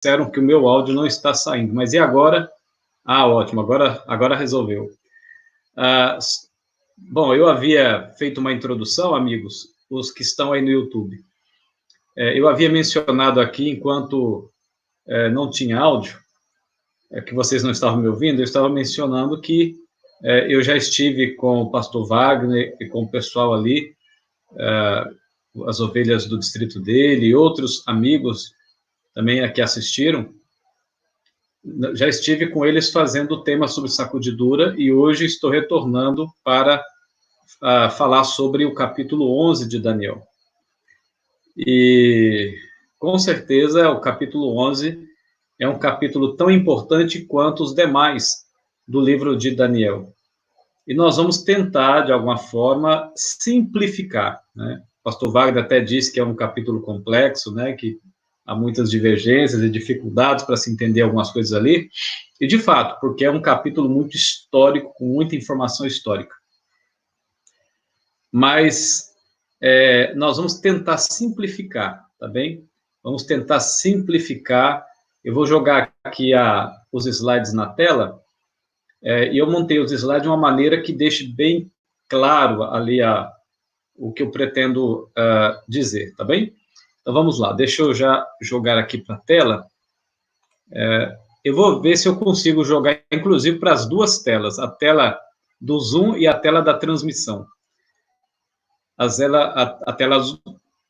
disseram que o meu áudio não está saindo. Mas e agora? Ah, ótimo, agora resolveu. Bom, eu havia feito uma introdução, amigos, os que estão aí no YouTube. Eu havia mencionado aqui, enquanto não tinha áudio, que vocês não estavam me ouvindo, eu estava mencionando que eu já estive com o pastor Wagner e com o pessoal ali, as ovelhas do distrito dele e outros amigos também aqui assistiram. Já estive com eles fazendo o tema sobre sacudidura e hoje estou retornando para falar sobre o capítulo 11 de Daniel. E, com certeza, o capítulo 11 é um capítulo tão importante quanto os demais do livro de Daniel. E nós vamos tentar, de alguma forma, simplificar, né? O pastor Wagner até disse que é um capítulo complexo, né? Que há muitas divergências e dificuldades para se entender algumas coisas ali. E, de fato, porque é um capítulo muito histórico, com muita informação histórica. Mas nós vamos tentar simplificar, tá bem? Vamos tentar simplificar. Eu vou jogar aqui os slides na tela, e eu montei os slides de uma maneira que deixe bem claro ali o que eu pretendo dizer, tá bem? Então, vamos lá. Deixa eu já jogar aqui para a tela. Eu vou ver se eu consigo jogar, inclusive, para as duas telas, a tela do Zoom e a tela da transmissão. A tela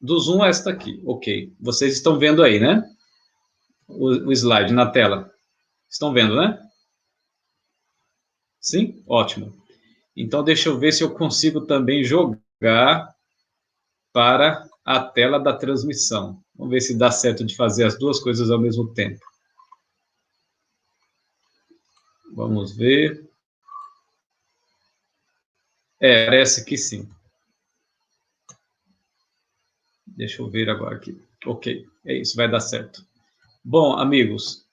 do Zoom é esta aqui, ok. Vocês estão vendo aí, né? O slide na tela. Estão vendo, né? Sim? Ótimo. Então, deixa eu ver se eu consigo também jogar para a tela da transmissão. Vamos ver se dá certo de fazer as duas coisas ao mesmo tempo. Vamos ver. Parece que sim. Deixa eu ver agora aqui. Ok, é isso, vai dar certo. Bom, amigos,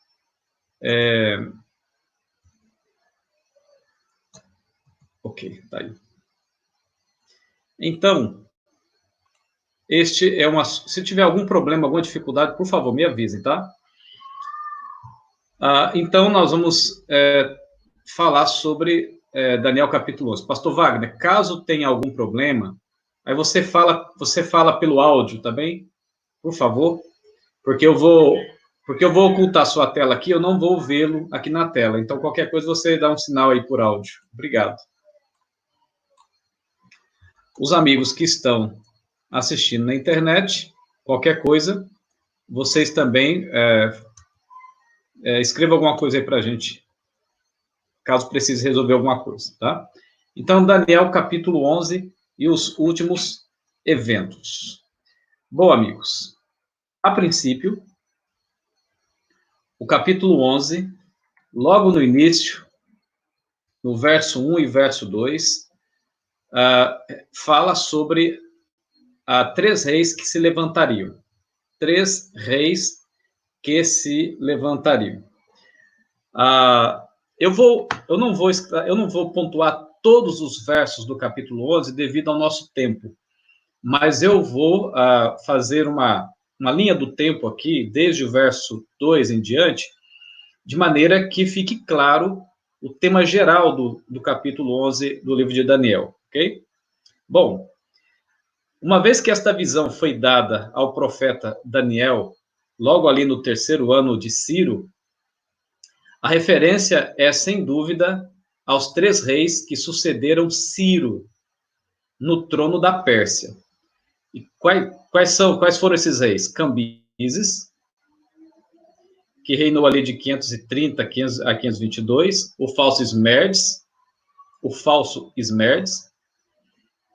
ok, tá aí. Então, se tiver algum problema, alguma dificuldade, por favor, me avisem, tá? Então, nós vamos falar sobre Daniel capítulo 11. Pastor Wagner, caso tenha algum problema, aí você fala pelo áudio, tá bem? Por favor, porque eu vou ocultar sua tela aqui, eu não vou vê-lo aqui na tela. Então, qualquer coisa, você dá um sinal aí por áudio. Obrigado. Os amigos que estão assistindo na internet, qualquer coisa, vocês também escrevam alguma coisa aí para a gente, caso precise resolver alguma coisa, tá? Então, Daniel, capítulo 11 e os últimos eventos. Bom, amigos, a princípio, o capítulo 11, logo no início, no verso 1 e verso 2, fala sobre 3 reis que se levantariam. 3 reis que se levantariam. Eu não vou pontuar todos os versos do capítulo 11 devido ao nosso tempo, mas eu vou fazer uma linha do tempo aqui, desde o verso 2 em diante, de maneira que fique claro o tema geral do capítulo 11 do livro de Daniel, ok? Bom, uma vez que esta visão foi dada ao profeta Daniel, logo ali no 3º ano de Ciro, a referência é, sem dúvida, aos 3 reis que sucederam Ciro no trono da Pérsia. E quais foram esses reis? Cambises, que reinou ali de 530 a 522, o falso Esmerdes,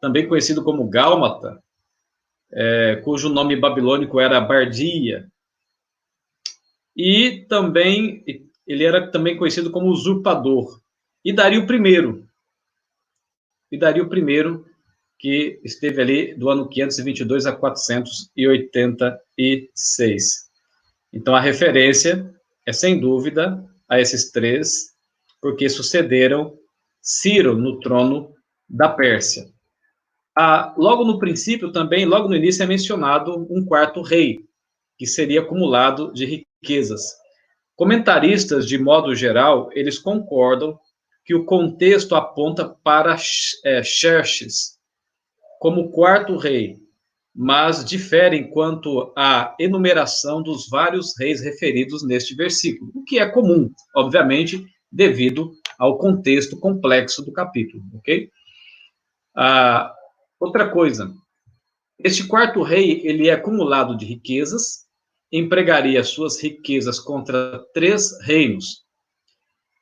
também conhecido como Gálmata, cujo nome babilônico era Bardia, e também ele era também conhecido como usurpador, e Dario I, que esteve ali do ano 522 a 486. Então, a referência é, sem dúvida, a esses 3, porque sucederam Ciro no trono da Pérsia. Logo no princípio também, logo no início, é mencionado um 4º rei, que seria acumulado de riquezas. Comentaristas, de modo geral, eles concordam que o contexto aponta para Xerxes como quarto rei, mas diferem quanto à enumeração dos vários reis referidos neste versículo, o que é comum, obviamente, devido ao contexto complexo do capítulo, ok? Outra coisa, este quarto rei, ele é acumulado de riquezas, empregaria suas riquezas contra 3 reinos.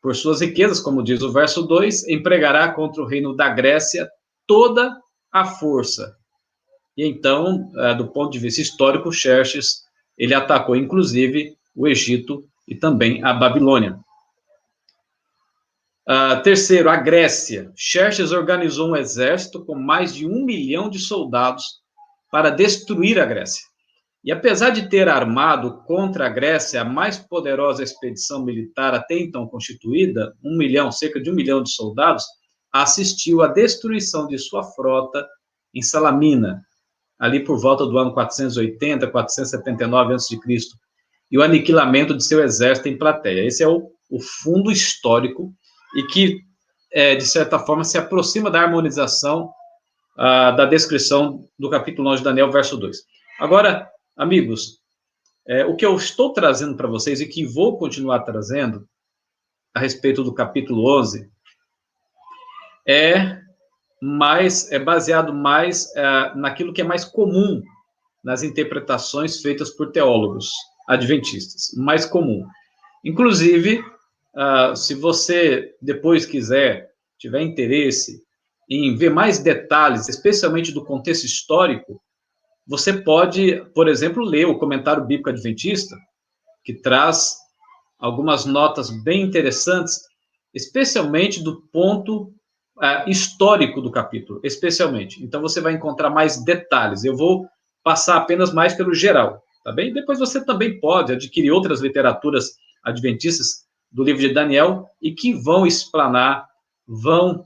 Por suas riquezas, como diz o verso 2, empregará contra o reino da Grécia toda a força. E então, do ponto de vista histórico, Xerxes, ele atacou, inclusive, o Egito e também a Babilônia. Terceiro, a Grécia. Xerxes organizou um exército com mais de 1 milhão de soldados para destruir a Grécia. E apesar de ter armado contra a Grécia a mais poderosa expedição militar até então constituída, cerca de 1 milhão de soldados, assistiu à destruição de sua frota em Salamina, ali por volta do ano 480, 479 a.C., e o aniquilamento de seu exército em Plateia. Esse é o fundo histórico e que, de certa forma, se aproxima da harmonização da descrição do capítulo 11 de Daniel, verso 2. Agora, amigos, o que eu estou trazendo para vocês e que vou continuar trazendo a respeito do capítulo 11 é baseado mais naquilo que é mais comum nas interpretações feitas por teólogos adventistas, mais comum. Inclusive, se você depois tiver interesse em ver mais detalhes, especialmente do contexto histórico, você pode, por exemplo, ler o Comentário Bíblico Adventista, que traz algumas notas bem interessantes, especialmente do ponto histórico do capítulo, especialmente. Então, você vai encontrar mais detalhes. Eu vou passar apenas mais pelo geral, tá bem? Depois você também pode adquirir outras literaturas adventistas do livro de Daniel e que vão explanar, vão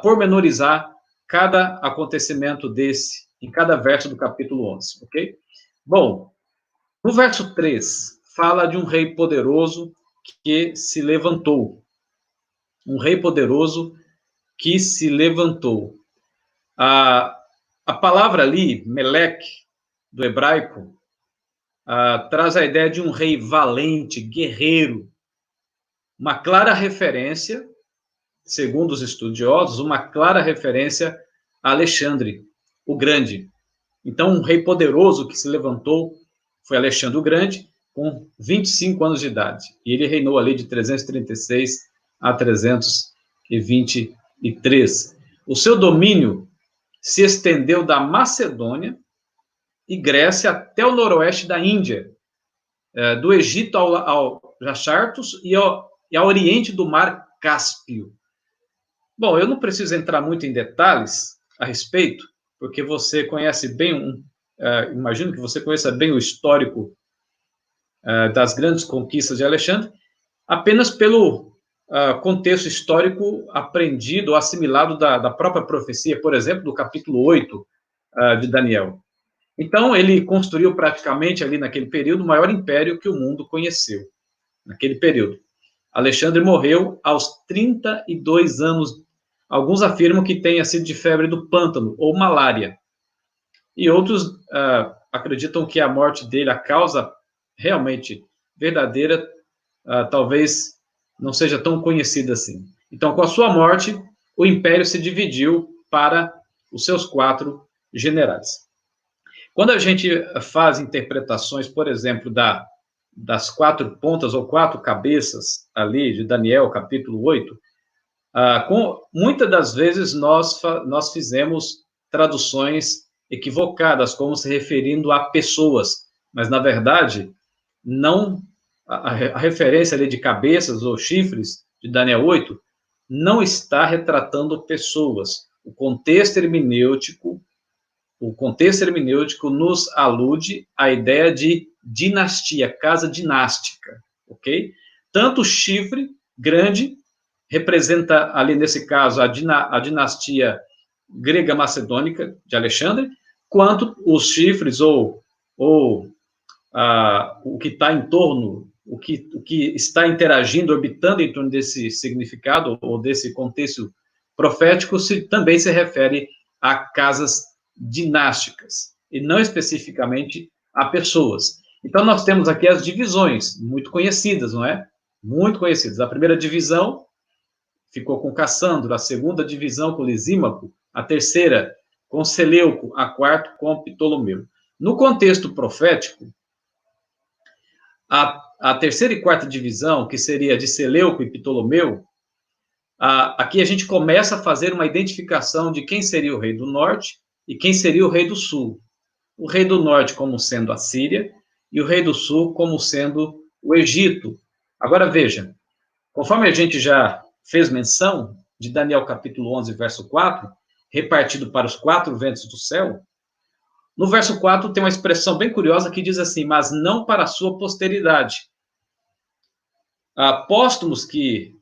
pormenorizar cada acontecimento em cada verso do capítulo 11, ok? Bom, no verso 3, fala de um rei poderoso que se levantou. Um rei poderoso que se levantou. A palavra ali, Meleque, do hebraico, traz a ideia de um rei valente, guerreiro. Uma clara referência, segundo os estudiosos, uma clara referência a Alexandre, o Grande. Então, um rei poderoso que se levantou foi Alexandre o Grande, com 25 anos de idade. E ele reinou ali de 336 a 323. O seu domínio se estendeu da Macedônia e Grécia até o noroeste da Índia, do Egito ao Jaxartos e ao oriente do Mar Cáspio. Bom, eu não preciso entrar muito em detalhes a respeito, porque você conhece bem, imagino que você conheça bem o histórico das grandes conquistas de Alexandre, apenas pelo contexto histórico aprendido, assimilado da própria profecia, por exemplo, do capítulo 8 de Daniel. Então, ele construiu praticamente ali naquele período o maior império que o mundo conheceu, naquele período. Alexandre morreu aos 32 anos. Alguns afirmam que tenha sido de febre do pântano ou malária. E outros acreditam que a morte dele, a causa realmente verdadeira, talvez não seja tão conhecida assim. Então, com a sua morte, o império se dividiu para os seus 4 generais. Quando a gente faz interpretações, por exemplo, das 4 pontas ou 4 cabeças ali de Daniel, capítulo 8, muitas das vezes nós fizemos traduções equivocadas, como se referindo a pessoas, mas, na verdade, não a referência ali de cabeças ou chifres de Daniel 8 não está retratando pessoas. O contexto hermenêutico nos alude à ideia de dinastia, casa dinástica, ok? Tanto o chifre grande representa ali, nesse caso, a dinastia grega-macedônica de Alexandre, quanto os chifres ou o que está em torno, o que está interagindo, orbitando em torno desse significado ou desse contexto profético, também se refere a casas dinásticas, e não especificamente a pessoas. Então, nós temos aqui as divisões, muito conhecidas, não é? Muito conhecidas. A primeira divisão ficou com Cassandro, a segunda divisão com Lisímaco, a terceira com Seleuco, a quarta com Ptolomeu. No contexto profético, a terceira e quarta divisão, que seria de Seleuco e Ptolomeu, aqui a gente começa a fazer uma identificação de quem seria o rei do norte e quem seria o rei do sul. O rei do norte como sendo a Síria e o rei do sul como sendo o Egito. Agora veja, conforme a gente já fez menção de Daniel capítulo 11, verso 4, repartido para os 4 ventos do céu, no verso 4 tem uma expressão bem curiosa que diz assim, mas não para a sua posteridade. Póstumos, que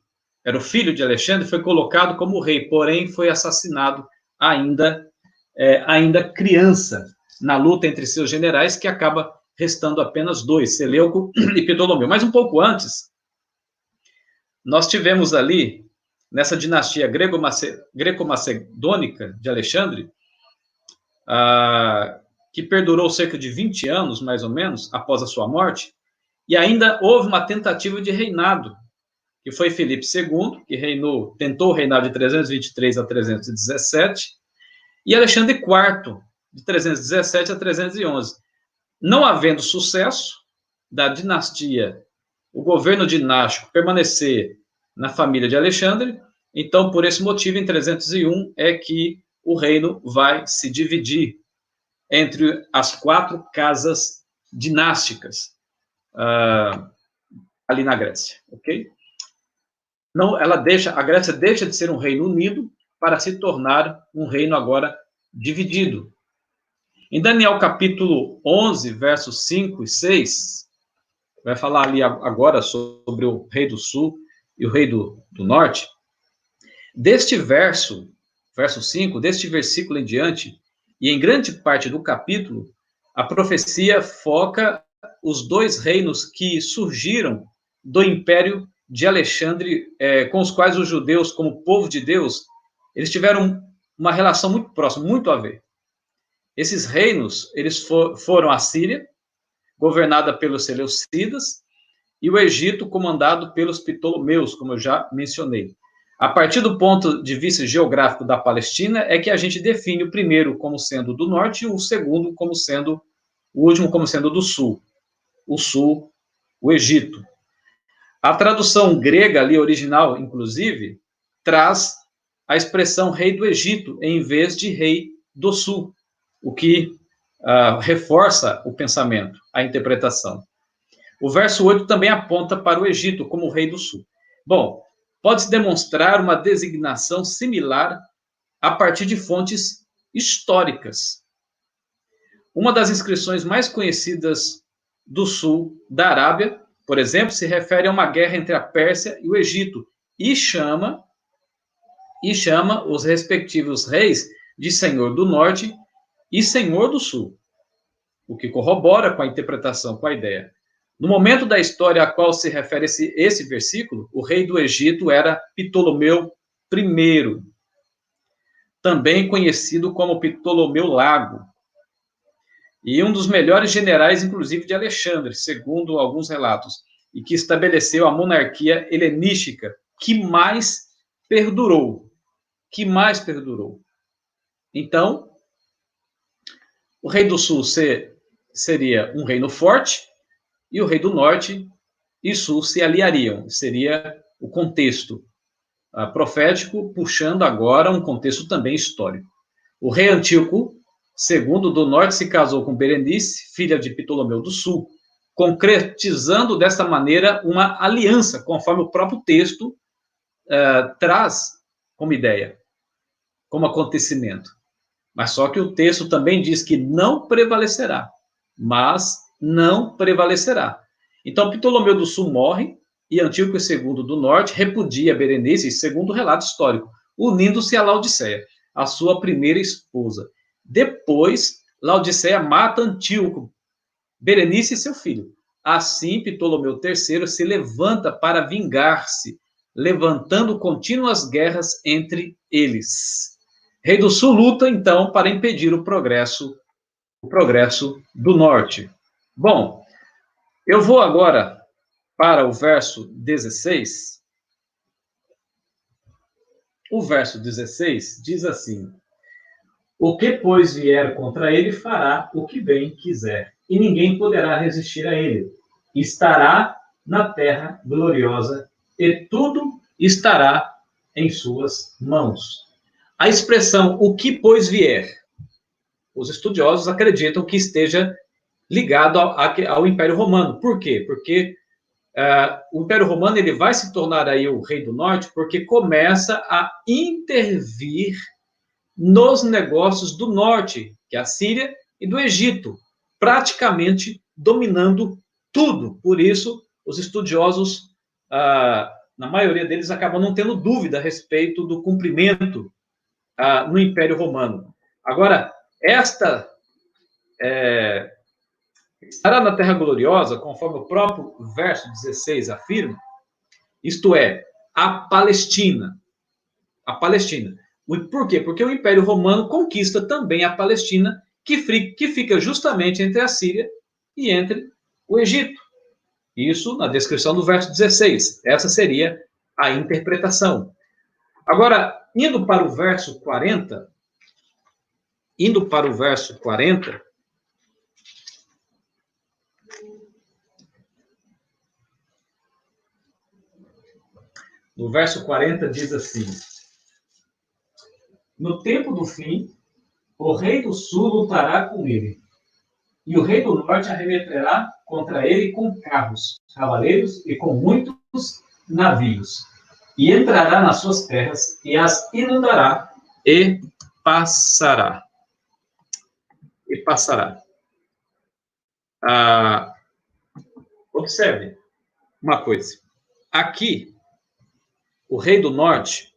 era o filho de Alexandre, foi colocado como rei, porém foi assassinado ainda criança, na luta entre seus generais, que acaba restando apenas 2, Seleuco e Ptolomeu. Mas um pouco antes, nós tivemos ali, nessa dinastia greco-macedônica de Alexandre, que perdurou cerca de 20 anos, mais ou menos, após a sua morte, e ainda houve uma tentativa de reinado, que foi Filipe II, que tentou reinar de 323 a 317, e Alexandre IV, de 317 a 311. Não havendo sucesso da dinastia, o governo dinástico permanecer na família de Alexandre, então, por esse motivo, em 301, é que o reino vai se dividir entre as 4 casas dinásticas ali na Grécia, ok? Não, a Grécia deixa de ser um reino unido para se tornar um reino agora dividido. Em Daniel capítulo 11, versos 5 e 6, vai falar ali agora sobre o rei do sul e o rei do norte. Deste verso 5, deste versículo em diante, e em grande parte do capítulo, a profecia foca os 2 reinos que surgiram do império de Alexandre, com os quais os judeus, como povo de Deus, eles tiveram uma relação muito próxima, muito a ver. Esses reinos, eles foram a Síria, governada pelos Seleucidas, e o Egito, comandado pelos Ptolomeus, como eu já mencionei. A partir do ponto de vista geográfico da Palestina, é que a gente define o primeiro como sendo do norte e o segundo como sendo, o último como sendo do sul. O sul, o Egito. A tradução grega ali, original, inclusive, traz a expressão rei do Egito, em vez de rei do sul, o que reforça o pensamento, a interpretação. O verso 8 também aponta para o Egito como rei do sul. Bom, pode-se demonstrar uma designação similar a partir de fontes históricas. Uma das inscrições mais conhecidas do sul da Arábia, por exemplo, se refere a uma guerra entre a Pérsia e o Egito, e chama os respectivos reis de Senhor do Norte e Senhor do Sul, o que corrobora com a interpretação, com a ideia. No momento da história a qual se refere esse versículo, o rei do Egito era Ptolomeu I, também conhecido como Ptolomeu Lago, e um dos melhores generais, inclusive, de Alexandre, segundo alguns relatos, e que estabeleceu a monarquia helenística que mais perdurou. Então, o rei do sul seria um reino forte, e o rei do norte e sul se aliariam. Seria o contexto profético, puxando agora um contexto também histórico. O rei Antíoco II do norte se casou com Berenice, filha de Ptolomeu do sul, concretizando desta maneira uma aliança, conforme o próprio texto traz como ideia, como acontecimento. Mas só que o texto também diz que não prevalecerá, mas não prevalecerá. Então, Ptolomeu do sul morre e Antíoco II do norte repudia Berenice, segundo o relato histórico, unindo-se a Laodiceia, a sua primeira esposa. Depois, Laodiceia mata Antíoco Berenice e seu filho. Assim, Ptolomeu III se levanta para vingar-se, levantando contínuas guerras entre eles. Rei do Sul luta, então, para impedir o progresso do Norte. Bom, eu vou agora para o verso 16. O verso 16 diz assim: o que, pois, vier contra ele, fará o que bem quiser, e ninguém poderá resistir a ele. Estará na terra gloriosa, e tudo estará em suas mãos. A expressão o que, pois, vier, os estudiosos acreditam que esteja ligado ao Império Romano. Por quê? Porque o Império Romano ele vai se tornar aí o rei do norte porque começa a intervir nos negócios do norte, que é a Síria e do Egito, praticamente dominando tudo. Por isso, os estudiosos, na maioria deles, acabam não tendo dúvida a respeito do cumprimento no Império Romano. Agora, estará na Terra Gloriosa, conforme o próprio verso 16 afirma, isto é, a Palestina. A Palestina. Por quê? Porque o Império Romano conquista também a Palestina, que fica justamente entre a Síria e entre o Egito. Isso na descrição do verso 16. Essa seria a interpretação. Agora, indo para o verso 40, no verso 40 diz assim: no tempo do fim, o rei do sul lutará com ele, e o rei do norte arremeterá contra ele com carros, cavaleiros e com muitos navios, e entrará nas suas terras e as inundará e passará. Observe uma coisa. Aqui, o rei do norte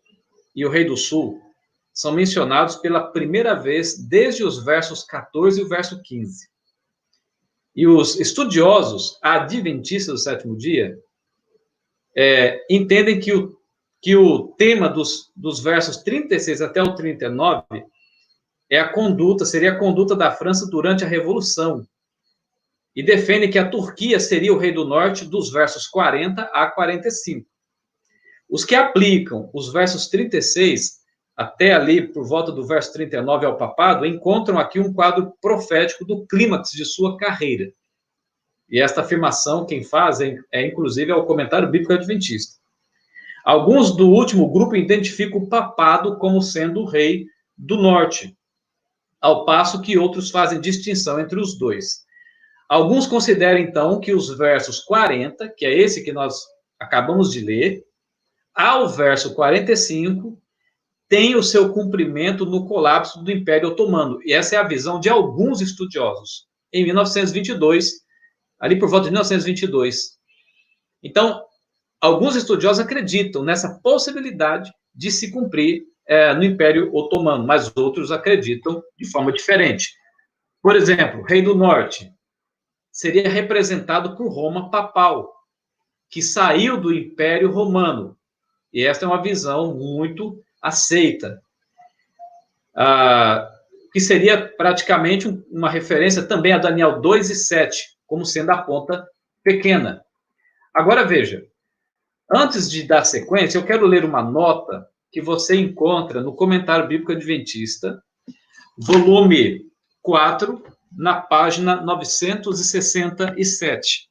e o rei do sul são mencionados pela primeira vez desde os versos 14 e o verso 15. E os estudiosos adventistas do sétimo dia entendem que o tema dos versos 36 até o 39 seria a conduta da França durante a Revolução. E defendem que a Turquia seria o rei do norte dos versos 40 a 45. Os que aplicam os versos 36 até ali, por volta do verso 39 ao papado, encontram aqui um quadro profético do clímax de sua carreira. E esta afirmação, quem faz, inclusive, é o Comentário Bíblico Adventista. Alguns do último grupo identificam o papado como sendo o rei do norte, ao passo que outros fazem distinção entre os dois. Alguns consideram, então, que os versos 40, que é esse que nós acabamos de ler, ao verso 45, tem o seu cumprimento no colapso do Império Otomano. E essa é a visão de alguns estudiosos, em 1922, ali por volta de 1922. Então, alguns estudiosos acreditam nessa possibilidade de se cumprir no Império Otomano, mas outros acreditam de forma diferente. Por exemplo, o rei do norte seria representado por Roma papal, que saiu do Império Romano. E esta é uma visão muito aceita, que seria praticamente uma referência também a Daniel 2 e 7, como sendo a ponta pequena. Agora veja, antes de dar sequência, eu quero ler uma nota que você encontra no Comentário Bíblico Adventista, volume 4, na página 967.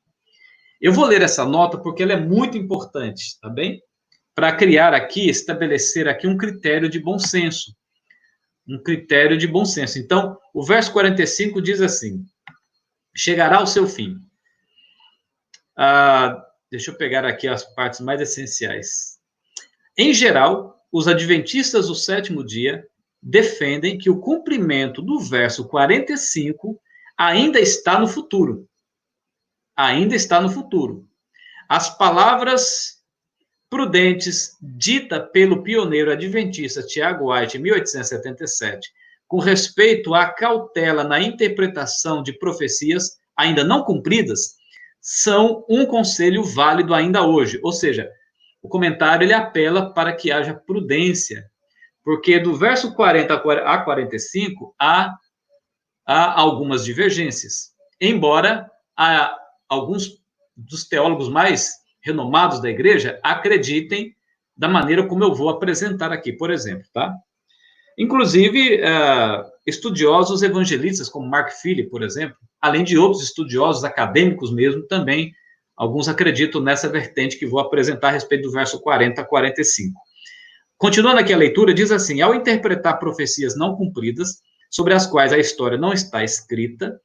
Eu vou ler essa nota porque ela é muito importante, tá bem? Para estabelecer aqui um critério de bom senso. Então, o verso 45 diz assim: chegará ao seu fim. Deixa eu pegar aqui as partes mais essenciais. Em geral, os adventistas do sétimo dia defendem que o cumprimento do verso 45 ainda está no futuro. As palavras prudentes dita pelo pioneiro adventista Tiago White em 1877, com respeito à cautela na interpretação de profecias, ainda não cumpridas, são um conselho válido ainda hoje. Ou seja, o comentário ele apela para que haja prudência, porque do verso 40 a 45 há algumas divergências, embora alguns dos teólogos mais renomados da igreja acreditem da maneira como eu vou apresentar aqui, por exemplo, tá? Inclusive, estudiosos evangelistas, como Mark Phillip, por exemplo, além de outros estudiosos acadêmicos mesmo, também, alguns acreditam nessa vertente que vou apresentar a respeito do verso 40 a 45. Continuando aqui a leitura, diz assim: ao interpretar profecias não cumpridas, sobre as quais a história não está escrita,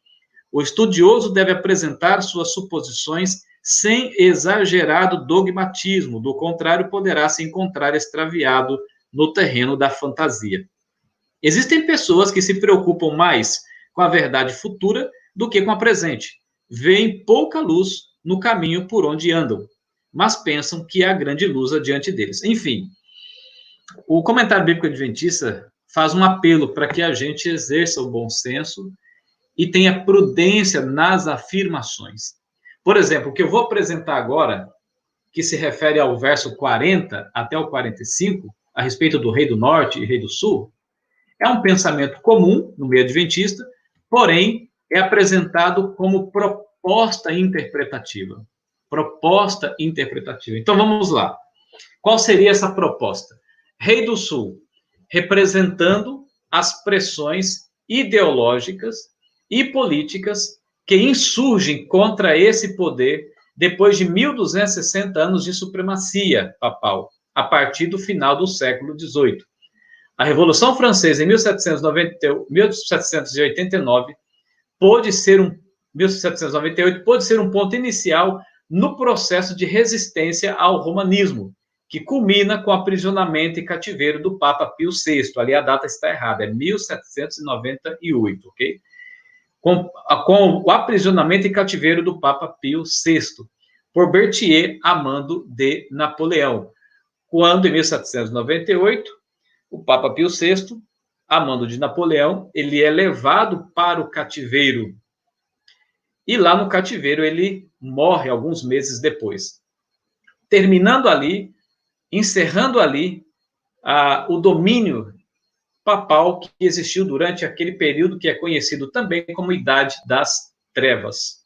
o estudioso deve apresentar suas suposições sem exagerado dogmatismo, do contrário, poderá se encontrar extraviado no terreno da fantasia. Existem pessoas que se preocupam mais com a verdade futura do que com a presente. Veem pouca luz no caminho por onde andam, mas pensam que há grande luz adiante deles. Enfim, o comentário bíblico adventista faz um apelo para que a gente exerça o bom senso e tenha prudência nas afirmações. Por exemplo, o que eu vou apresentar agora, que se refere ao verso 40 até o 45, a respeito do rei do norte e rei do sul, é um pensamento comum no meio adventista, porém é apresentado como proposta interpretativa. Proposta interpretativa. Então vamos lá. Qual seria essa proposta? Rei do sul, representando as pressões ideológicas e políticas que insurgem contra esse poder depois de 1.260 anos de supremacia papal, a partir do final do século XVIII. A Revolução Francesa, em 1789, pôde ser 1798 pôde ser um ponto inicial no processo de resistência ao romanismo, que culmina com o aprisionamento e cativeiro do Papa Pio VI. Ali a data está errada, é 1798, ok? Com o aprisionamento e cativeiro do Papa Pio VI, por Berthier, a mando de Napoleão. Quando, em 1798, o Papa Pio VI, a mando de Napoleão, ele é levado para o cativeiro. E lá no cativeiro ele morre alguns meses depois. Terminando ali, encerrando ali o domínio papal que existiu durante aquele período que é conhecido também como Idade das Trevas.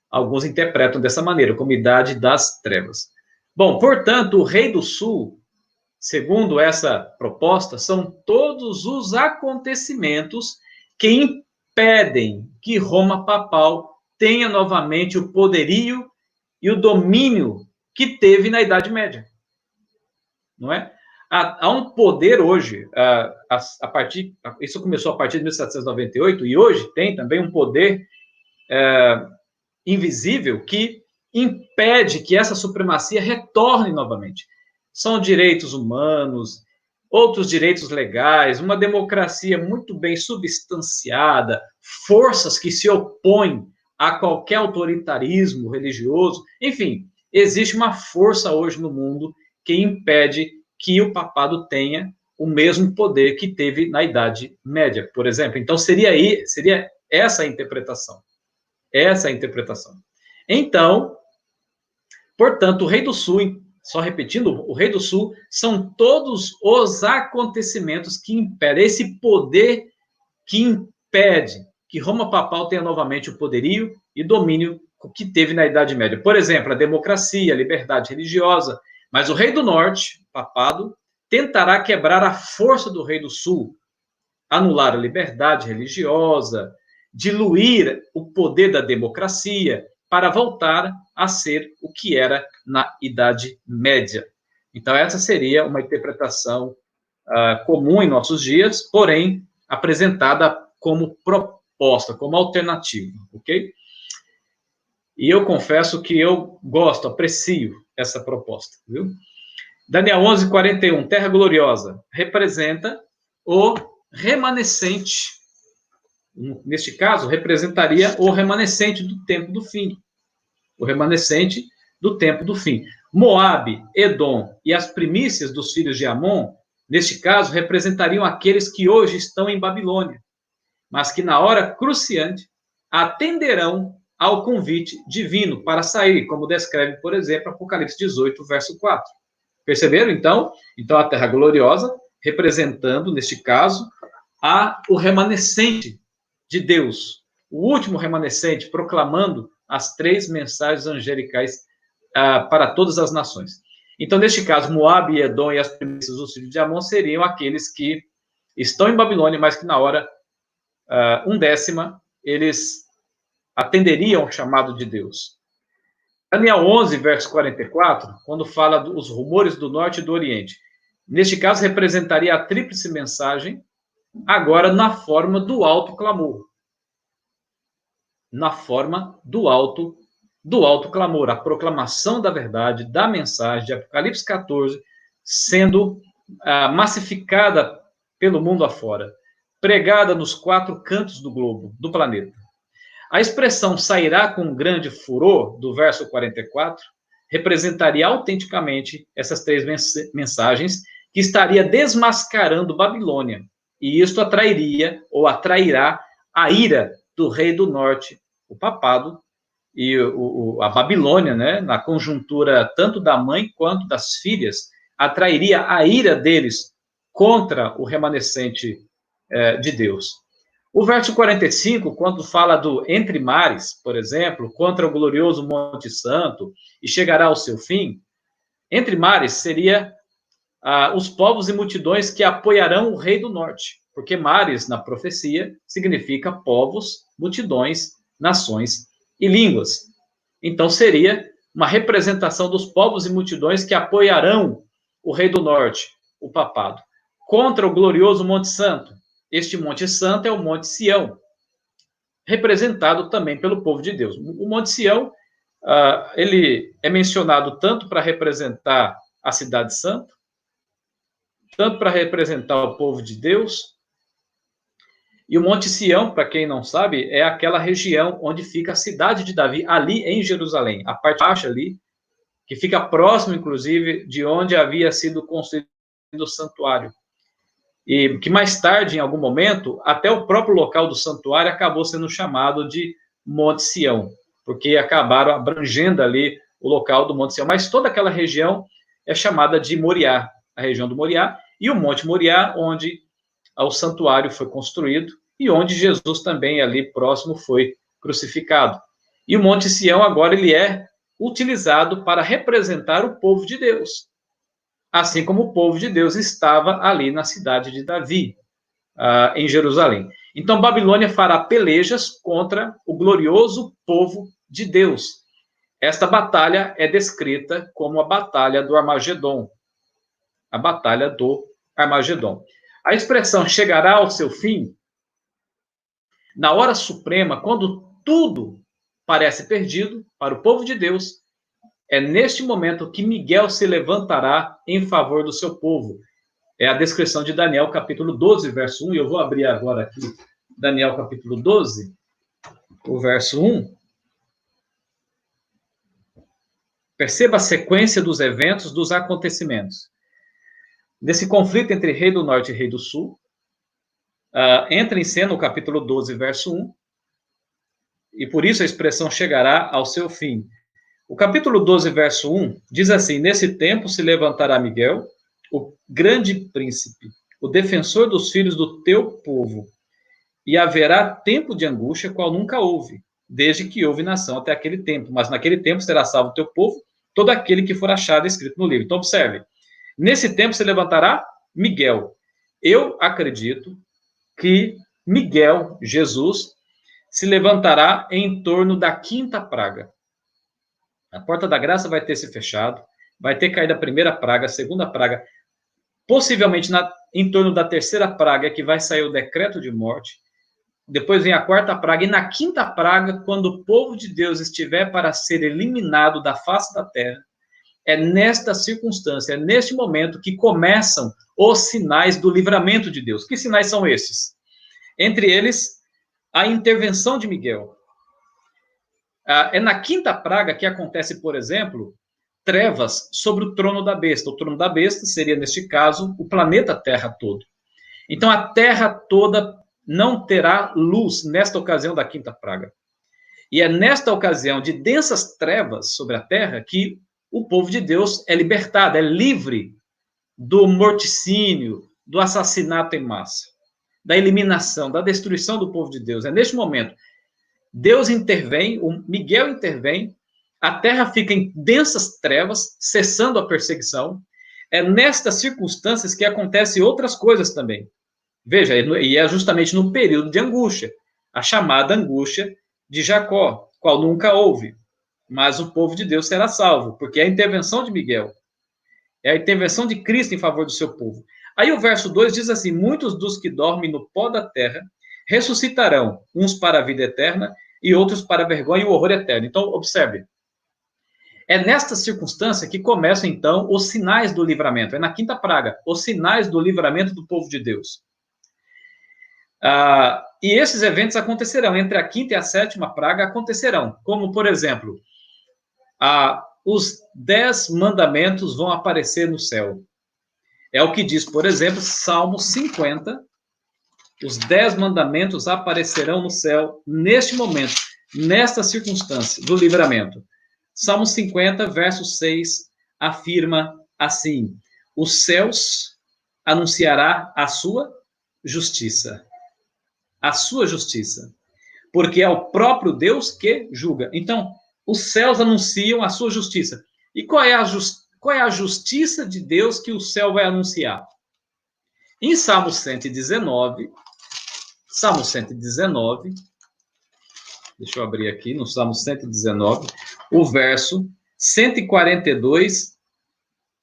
Alguns interpretam dessa maneira, como Idade das Trevas. Bom, portanto, o Rei do Sul, segundo essa proposta, são todos os acontecimentos que impedem que Roma papal tenha novamente o poderio e o domínio que teve na Idade Média. Não é? Há um poder hoje, isso começou a partir de 1798, e hoje tem também um poder invisível que impede que essa supremacia retorne novamente. São direitos humanos, outros direitos legais, uma democracia muito bem substanciada, forças que se opõem a qualquer autoritarismo religioso. Enfim, existe uma força hoje no mundo que impede que o papado tenha o mesmo poder que teve na Idade Média, por exemplo. Então, seria essa a interpretação. Essa é a interpretação. Então, portanto, o Rei do Sul, só repetindo, o Rei do Sul são todos os acontecimentos que impedem, esse poder que impede que Roma papal tenha novamente o poderio e domínio que teve na Idade Média. Por exemplo, a democracia, a liberdade religiosa. Mas o Rei do Norte, papado, tentará quebrar a força do Rei do Sul, anular a liberdade religiosa, diluir o poder da democracia, para voltar a ser o que era na Idade Média. Então, essa seria uma interpretação comum em nossos dias, porém, apresentada como proposta, como alternativa, ok? E eu confesso que eu gosto, aprecio essa proposta, viu? Daniel 11:41, Terra Gloriosa, representa o remanescente. Neste caso, representaria o remanescente do tempo do fim. O remanescente do tempo do fim. Moabe, Edom e as primícias dos filhos de Amon, neste caso, representariam aqueles que hoje estão em Babilônia, mas que na hora cruciante atenderão ao convite divino para sair, como descreve, por exemplo, Apocalipse 18, verso 4. Perceberam, então? Então, a terra gloriosa, representando, neste caso, o remanescente de Deus, o último remanescente, proclamando as 3 mensagens angelicais para todas as nações. Então, neste caso, Moabe e Edom e as primícias dos filhos de Amon seriam aqueles que estão em Babilônia, mas que na hora 1/10 eles atenderiam ao chamado de Deus. Daniel 11, verso 44, quando fala dos rumores do norte e do oriente. Neste caso, representaria a tríplice mensagem, agora na forma do alto clamor. Na forma do alto clamor, a proclamação da verdade, da mensagem de Apocalipse 14, sendo massificada pelo mundo afora, pregada nos 4 cantos do globo, do planeta. A expressão sairá com grande furor, do verso 44, representaria autenticamente essas 3 mensagens que estaria desmascarando Babilônia. E isto atrairá a ira do rei do norte, o papado, e a Babilônia, né, na conjuntura tanto da mãe quanto das filhas, atrairia a ira deles contra o remanescente de Deus. O verso 45, quando fala do entre mares, por exemplo, contra o glorioso Monte Santo, e chegará ao seu fim, entre mares seria os povos e multidões que apoiarão o rei do norte, porque mares, na profecia, significa povos, multidões, nações e línguas. Então, seria uma representação dos povos e multidões que apoiarão o rei do norte, o papado, contra o glorioso Monte Santo. Este Monte Santo é o Monte Sião, representado também pelo povo de Deus. O Monte Sião, ele é mencionado tanto para representar a cidade santa, tanto para representar o povo de Deus. E o Monte Sião, para quem não sabe, é aquela região onde fica a cidade de Davi, ali em Jerusalém, a parte baixa ali, que fica próximo, inclusive, de onde havia sido construído o santuário. E que mais tarde, em algum momento, até o próprio local do santuário acabou sendo chamado de Monte Sião, porque acabaram abrangendo ali o local do Monte Sião. Mas toda aquela região é chamada de Moriá, a região do Moriá, e o Monte Moriá, onde o santuário foi construído e onde Jesus também ali próximo foi crucificado. E o Monte Sião agora ele é utilizado para representar o povo de Deus, assim como o povo de Deus estava ali na cidade de Davi, em Jerusalém. Então, Babilônia fará pelejas contra o glorioso povo de Deus. Esta batalha é descrita como a batalha do Armagedon. A batalha do Armagedon. A expressão chegará ao seu fim, na hora suprema, quando tudo parece perdido para o povo de Deus, é neste momento que Miguel se levantará em favor do seu povo. É a descrição de Daniel, capítulo 12, verso 1, e eu vou abrir agora aqui Daniel, capítulo 12, o verso 1. Perceba a sequência dos eventos, dos acontecimentos. Nesse conflito entre rei do norte e rei do sul, entra em cena o capítulo 12, verso 1, e por isso a expressão chegará ao seu fim. O capítulo 12, verso 1, diz assim: nesse tempo se levantará Miguel, o grande príncipe, o defensor dos filhos do teu povo, e haverá tempo de angústia, qual nunca houve, desde que houve nação até aquele tempo. Mas naquele tempo será salvo o teu povo, todo aquele que for achado escrito no livro. Então, observe. Nesse tempo se levantará Miguel. Eu acredito que Miguel, Jesus, se levantará em torno da 5ª praga. A porta da graça vai ter se fechado, vai ter caído a primeira praga, a segunda praga, possivelmente em torno da 3ª praga, que vai sair o decreto de morte. Depois vem a 4ª praga, e na 5ª praga, quando o povo de Deus estiver para ser eliminado da face da terra, é nesta circunstância, é neste momento que começam os sinais do livramento de Deus. Que sinais são esses? Entre eles, a intervenção de Miguel. É na 5ª praga que acontece, por exemplo, trevas sobre o trono da besta. O trono da besta seria, neste caso, o planeta Terra todo. Então, a Terra toda não terá luz nesta ocasião da 5ª praga. E é nesta ocasião de densas trevas sobre a terra que o povo de Deus é libertado, é livre do morticínio, do assassinato em massa, da eliminação, da destruição do povo de Deus. É neste momento. Deus intervém, o Miguel intervém, a terra fica em densas trevas, cessando a perseguição. É nestas circunstâncias que acontecem outras coisas também. Veja, e é justamente no período de angústia, a chamada angústia de Jacó, qual nunca houve. Mas o povo de Deus será salvo, porque é a intervenção de Miguel. É a intervenção de Cristo em favor do seu povo. Aí o verso 2 diz assim: muitos dos que dormem no pó da terra ressuscitarão, uns para a vida eterna e outros para a vergonha e o horror eterno. Então, observe. É nesta circunstância que começam, então, os sinais do livramento. É na quinta praga, os sinais do livramento do povo de Deus. E esses eventos acontecerão, entre a quinta e a sétima praga acontecerão, como, por exemplo, os 10 mandamentos vão aparecer no céu. É o que diz, por exemplo, Salmo 50, os 10 mandamentos aparecerão no céu neste momento, nesta circunstância do livramento. Salmo 50, verso 6, afirma assim: os céus anunciará a sua justiça. A sua justiça. Porque é o próprio Deus que julga. Então, os céus anunciam a sua justiça. E qual é a justiça de Deus que o céu vai anunciar? Em Salmo 119, deixa eu abrir aqui, no Salmo 119, o verso 142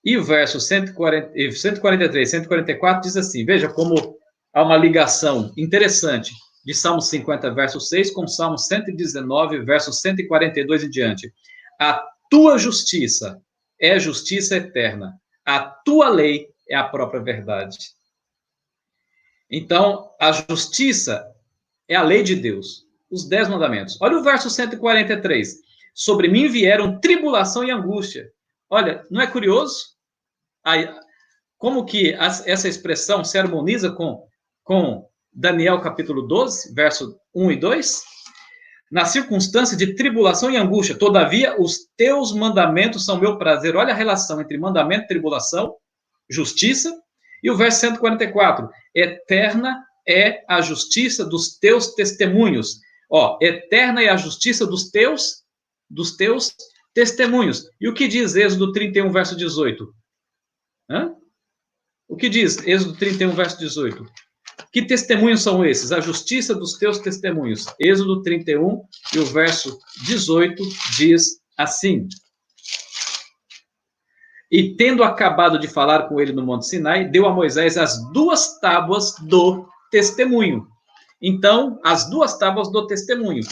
e o verso 143, 144 diz assim, veja como há uma ligação interessante de Salmo 50, verso 6, com Salmo 119, verso 142 em diante. A tua justiça é justiça eterna, a tua lei é a própria verdade. Então, a justiça é a lei de Deus, os 10 mandamentos. Olha o verso 143. Sobre mim vieram tribulação e angústia. Olha, não é curioso? Como que essa expressão se harmoniza com Daniel capítulo 12, verso 1 e 2? Na circunstância de tribulação e angústia, todavia os teus mandamentos são meu prazer. Olha a relação entre mandamento, tribulação, justiça. E o verso 144, eterna é a justiça dos teus testemunhos. Eterna é a justiça dos teus testemunhos. E o que diz Êxodo 31, verso 18? O que diz Êxodo 31, verso 18? Que testemunhos são esses? A justiça dos teus testemunhos. Êxodo 31 e o verso 18 diz assim: e tendo acabado de falar com ele no Monte Sinai, deu a Moisés as 2 tábuas do testemunho. Então, as 2 tábuas do testemunho.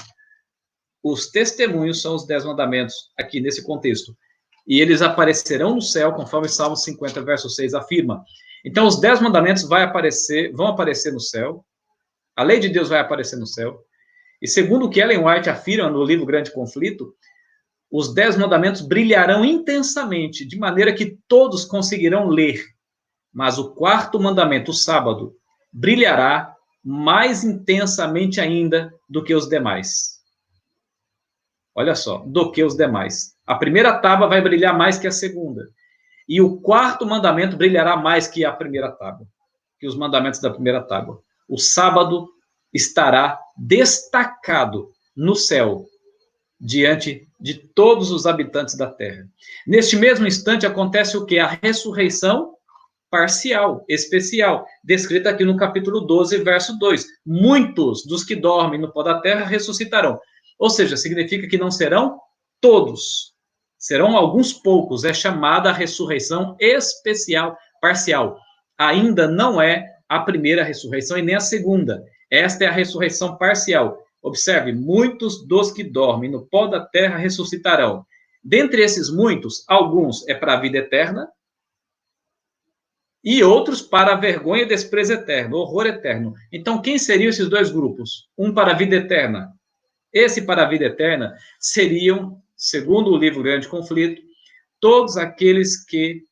Os testemunhos são os 10 mandamentos aqui nesse contexto. E eles aparecerão no céu, conforme Salmo 50, verso 6 afirma. Então, os 10 mandamentos vão aparecer no céu. A lei de Deus vai aparecer no céu. E segundo o que Ellen White afirma no livro Grande Conflito, os 10 mandamentos brilharão intensamente, de maneira que todos conseguirão ler. Mas o 4º mandamento, o sábado, brilhará mais intensamente ainda do que os demais. Olha só, do que os demais. A primeira tábua vai brilhar mais que a segunda. E o 4º mandamento brilhará mais que a primeira tábua, que os mandamentos da primeira tábua. O sábado estará destacado no céu, diante de todos os habitantes da terra. Neste mesmo instante acontece o quê? A ressurreição parcial, especial, descrita aqui no capítulo 12, verso 2. Muitos dos que dormem no pó da terra ressuscitarão. Ou seja, significa que não serão todos, serão alguns poucos. É chamada a ressurreição especial, parcial. Ainda não é a primeira ressurreição e nem a segunda. Esta é a ressurreição parcial. Observe, muitos dos que dormem no pó da terra ressuscitarão. Dentre esses muitos, alguns é para a vida eterna e outros para a vergonha e desprezo eterno, horror eterno. Então, quem seriam esses 2 grupos? Um para a vida eterna. Esse para a vida eterna seriam, segundo o livro Grande Conflito, todos aqueles que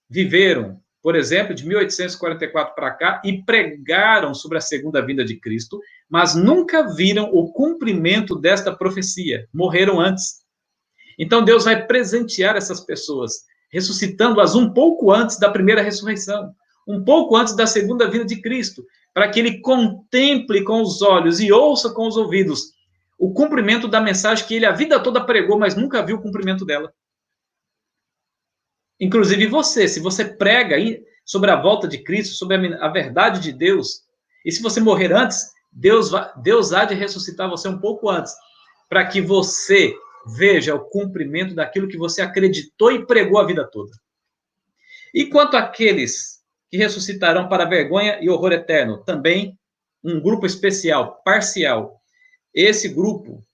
viveram por exemplo, de 1844 para cá, e pregaram sobre a segunda vinda de Cristo, mas nunca viram o cumprimento desta profecia. Morreram antes. Então Deus vai presentear essas pessoas, ressuscitando-as um pouco antes da primeira ressurreição, um pouco antes da segunda vinda de Cristo, para que ele contemple com os olhos e ouça com os ouvidos o cumprimento da mensagem que ele a vida toda pregou, mas nunca viu o cumprimento dela. Inclusive você, se você prega sobre a volta de Cristo, sobre a verdade de Deus, e se você morrer antes, Deus há de ressuscitar você um pouco antes, para que você veja o cumprimento daquilo que você acreditou e pregou a vida toda. E quanto àqueles que ressuscitarão para vergonha e horror eterno, também um grupo especial, parcial. Esse grupo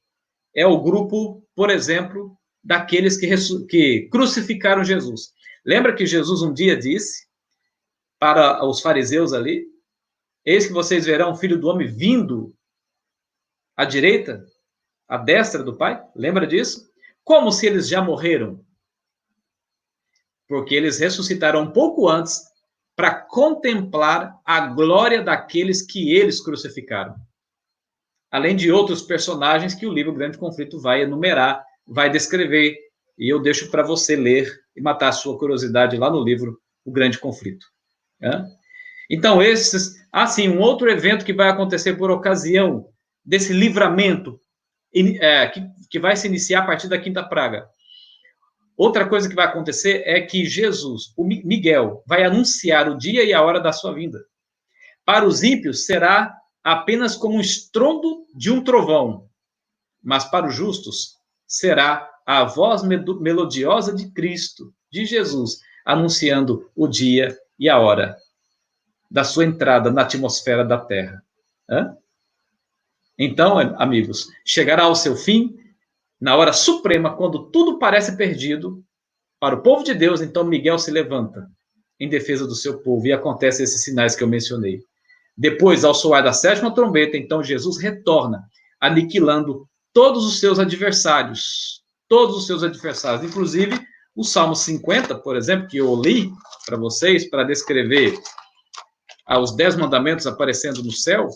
é o grupo, por exemplo, daqueles que crucificaram Jesus. Lembra que Jesus um dia disse para os fariseus ali: eis que vocês verão o Filho do Homem vindo à direita, à destra do Pai? Lembra disso? Como se eles já morreram? Porque eles ressuscitaram um pouco antes para contemplar a glória daqueles que eles crucificaram. Além de outros personagens que o livro Grande Conflito vai enumerar, vai descrever, e eu deixo para você ler e matar a sua curiosidade lá no livro O Grande Conflito. Então, um outro evento que vai acontecer por ocasião desse livramento, que vai se iniciar a partir da quinta praga. Outra coisa que vai acontecer é que Jesus, o Miguel, vai anunciar o dia e a hora da sua vinda. Para os ímpios, será apenas como um estrondo de um trovão, mas para os justos, será a voz melodiosa de Cristo, de Jesus, anunciando o dia e a hora da sua entrada na atmosfera da Terra. Então, amigos, chegará ao seu fim, na hora suprema, quando tudo parece perdido, para o povo de Deus, então Miguel se levanta em defesa do seu povo, e acontecem esses sinais que eu mencionei. Depois, ao soar da sétima trombeta, então Jesus retorna, aniquilando todos os seus adversários, inclusive o Salmo 50, por exemplo, que eu li para vocês, para descrever os 10 mandamentos aparecendo no céu.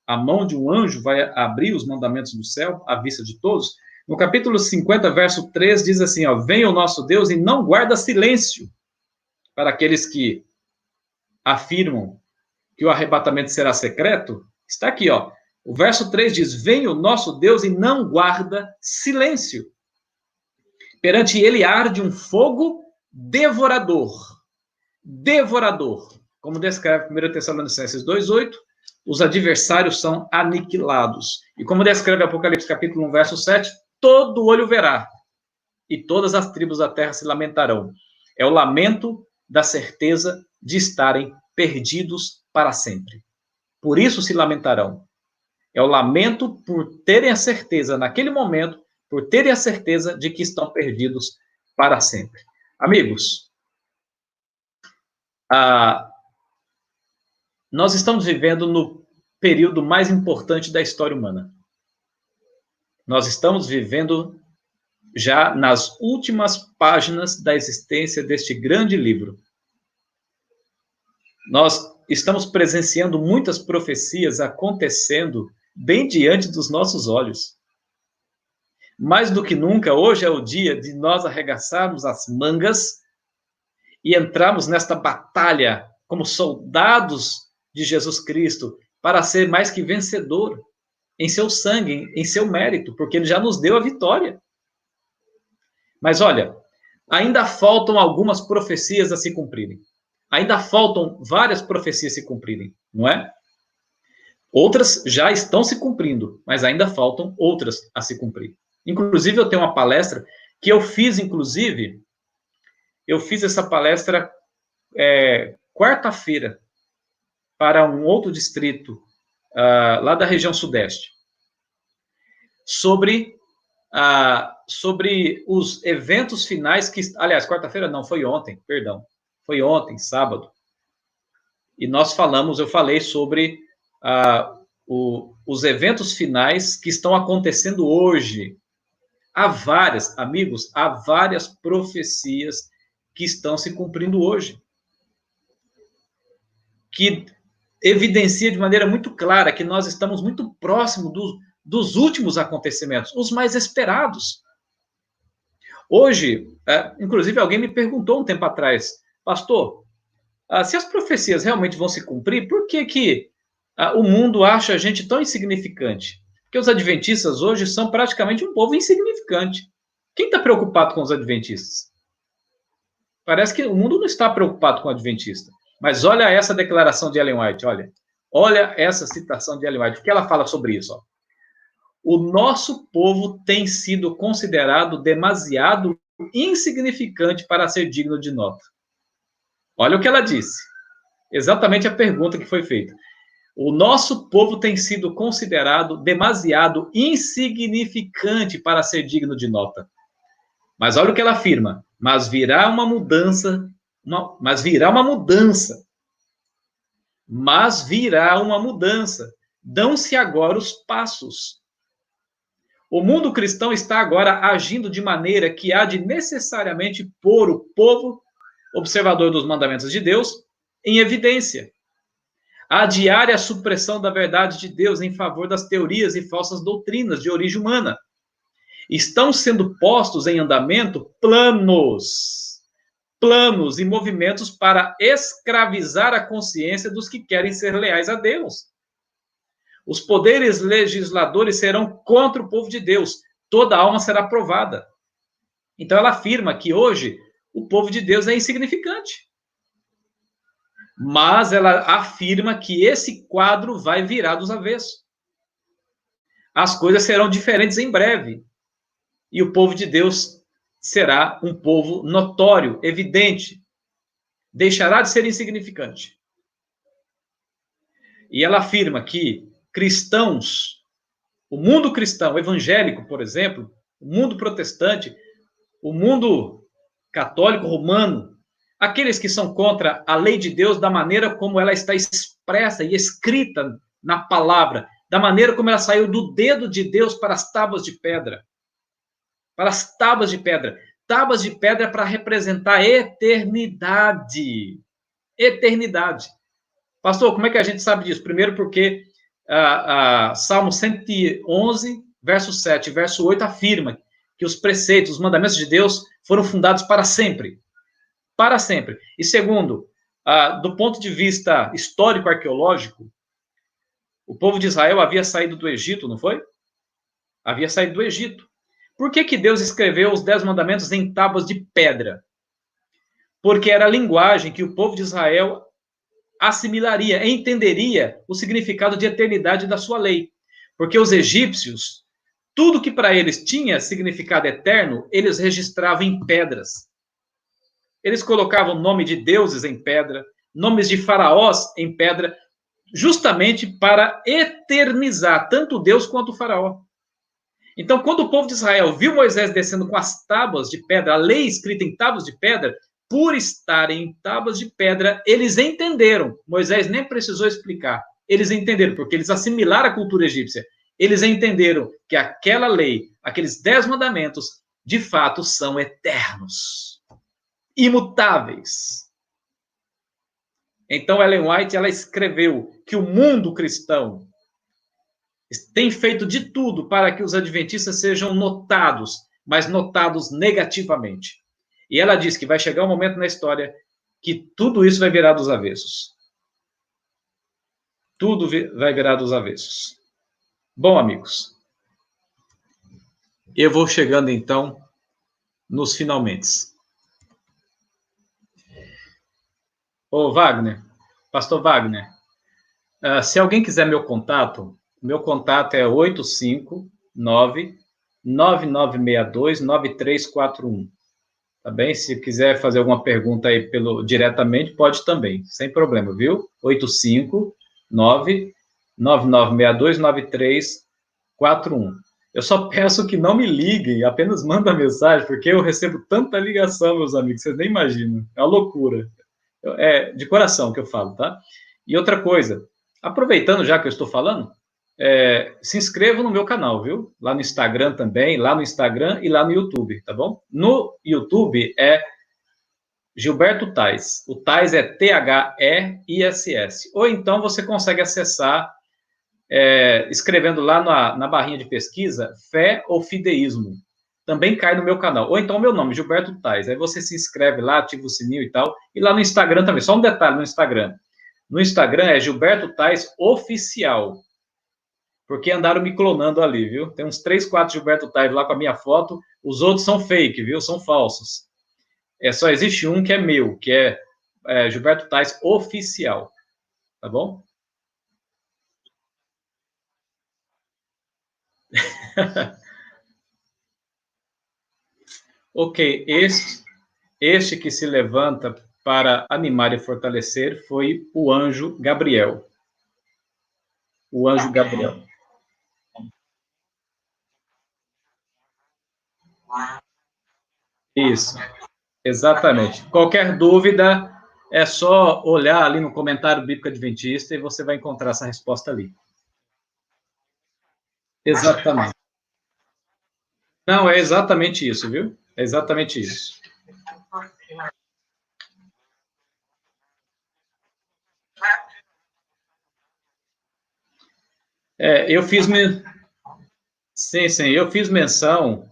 A mão de um anjo vai abrir os mandamentos do céu, à vista de todos. No capítulo 50, verso 3, diz assim, venha o nosso Deus e não guarda silêncio. Para aqueles que afirmam que o arrebatamento será secreto, está aqui, o verso 3 diz, venha o nosso Deus e não guarda silêncio. Perante ele arde um fogo devorador. Devorador. Como descreve 1 Tessalonicenses 2,8, os adversários são aniquilados. E como descreve Apocalipse capítulo 1, verso 7, todo olho verá, e todas as tribos da terra se lamentarão. É o lamento da certeza de estarem perdidos para sempre. Por isso se lamentarão. É o lamento por terem a certeza, naquele momento, por terem a certeza de que estão perdidos para sempre. Amigos, nós estamos vivendo no período mais importante da história humana. Nós estamos vivendo já nas últimas páginas da existência deste grande livro. Nós estamos presenciando muitas profecias acontecendo bem diante dos nossos olhos. Mais do que nunca, hoje é o dia de nós arregaçarmos as mangas e entrarmos nesta batalha como soldados de Jesus Cristo para ser mais que vencedor em seu sangue, em seu mérito, porque ele já nos deu a vitória. Mas olha, ainda faltam algumas profecias a se cumprirem. Ainda faltam várias profecias a se cumprirem, não é? Outras já estão se cumprindo, mas ainda faltam outras a se cumprir. Inclusive, eu tenho uma palestra que eu fiz essa palestra quarta-feira para um outro distrito lá da região sudeste, sobre os eventos finais aliás, quarta-feira não, foi ontem, perdão. Foi ontem, sábado. E eu falei sobre os eventos finais que estão acontecendo hoje. Há várias profecias que estão se cumprindo hoje. que evidencia de maneira muito clara que nós estamos muito próximos dos últimos acontecimentos, os mais esperados. Hoje, inclusive, alguém me perguntou um tempo atrás, pastor, se as profecias realmente vão se cumprir, por que o mundo acha a gente tão insignificante? Porque os adventistas hoje são praticamente um povo insignificante. Quem está preocupado com os adventistas? Parece que o mundo não está preocupado com o adventista. Mas olha essa declaração de Ellen White, olha essa citação de Ellen White, o que ela fala sobre isso? O nosso povo tem sido considerado demasiado insignificante para ser digno de nota. Olha o que ela disse. Exatamente a pergunta que foi feita. O nosso povo tem sido considerado demasiado insignificante para ser digno de nota. Mas olha o que ela afirma. Mas virá uma mudança. Mas virá uma mudança. Dão-se agora os passos. O mundo cristão está agora agindo de maneira que há de necessariamente pôr o povo observador dos mandamentos de Deus em evidência. A diária supressão da verdade de Deus em favor das teorias e falsas doutrinas de origem humana. Estão sendo postos em andamento planos e movimentos para escravizar a consciência dos que querem ser leais a Deus. Os poderes legisladores serão contra o povo de Deus. Toda alma será provada. Então ela afirma que hoje o povo de Deus é insignificante. Mas ela afirma que esse quadro vai virar dos avessos. As coisas serão diferentes em breve. E o povo de Deus será um povo notório, evidente. Deixará de ser insignificante. E ela afirma que cristãos, o mundo cristão, evangélico, por exemplo, o mundo protestante, o mundo católico romano, aqueles que são contra a lei de Deus da maneira como ela está expressa e escrita na palavra, da maneira como ela saiu do dedo de Deus para as tábuas de pedra. Para as tábuas de pedra. Tábuas de pedra para representar a eternidade. Eternidade. Pastor, como é que a gente sabe disso? Primeiro porque Salmo 111, verso 7 e verso 8 afirma que os preceitos, os mandamentos de Deus foram fundados para sempre. Para sempre. E segundo, do ponto de vista histórico-arqueológico, o povo de Israel havia saído do Egito, não foi? Havia saído do Egito. Por que Deus escreveu os 10 mandamentos em tábuas de pedra? Porque era a linguagem que o povo de Israel assimilaria, entenderia o significado de eternidade da sua lei. Porque os egípcios, tudo que para eles tinha significado eterno, eles registravam em pedras. Eles colocavam nome de deuses em pedra, nomes de faraós em pedra, justamente para eternizar tanto Deus quanto o faraó. Então, quando o povo de Israel viu Moisés descendo com as tábuas de pedra, a lei escrita em tábuas de pedra, por estarem em tábuas de pedra, eles entenderam. Moisés nem precisou explicar. Eles entenderam, porque eles assimilaram a cultura egípcia. Eles entenderam que aquela lei, aqueles 10 mandamentos, de fato são eternos, imutáveis. Então, Ellen White, ela escreveu que o mundo cristão tem feito de tudo para que os adventistas sejam notados, mas notados negativamente. E ela diz que vai chegar um momento na história que tudo isso vai virar dos avessos. Tudo vai virar dos avessos. Bom, amigos, eu vou chegando então nos finalmente. Ô, Wagner, pastor Wagner, se alguém quiser meu contato é 859-9962-9341. Tá bem? Se quiser fazer alguma pergunta aí diretamente, pode também, sem problema, viu? 859-9962-9341. Eu só peço que não me liguem, apenas mandem mensagem, porque eu recebo tanta ligação, meus amigos, vocês nem imaginam. É uma loucura. É de coração que eu falo, tá? E outra coisa, aproveitando já que eu estou falando, se inscreva no meu canal, viu? Lá no Instagram também, lá no Instagram e lá no YouTube, tá bom? No YouTube é Gilberto Tais. O Tais é T-H-E-I-S-S. Ou então você consegue acessar escrevendo lá na barrinha de pesquisa, fé ou fideísmo. Também cai no meu canal. Ou então meu nome, Gilberto Tais. Aí você se inscreve lá, ativa o sininho e tal. E lá no Instagram também. Só um detalhe no Instagram. No Instagram é Gilberto Tais Oficial. Porque andaram me clonando ali, viu? Tem uns 3, 4 Gilberto Tais lá com a minha foto. Os outros são fake, viu? São falsos. Só existe um que é meu, que é Gilberto Tais Oficial. Tá bom? Ok, este que se levanta para animar e fortalecer foi o anjo Gabriel. O anjo Gabriel. Isso, exatamente. Qualquer dúvida, é só olhar ali no comentário bíblico adventista e você vai encontrar essa resposta ali. Exatamente. Não, é exatamente isso, viu? É exatamente isso. Eu fiz... Sim, sim, eu fiz menção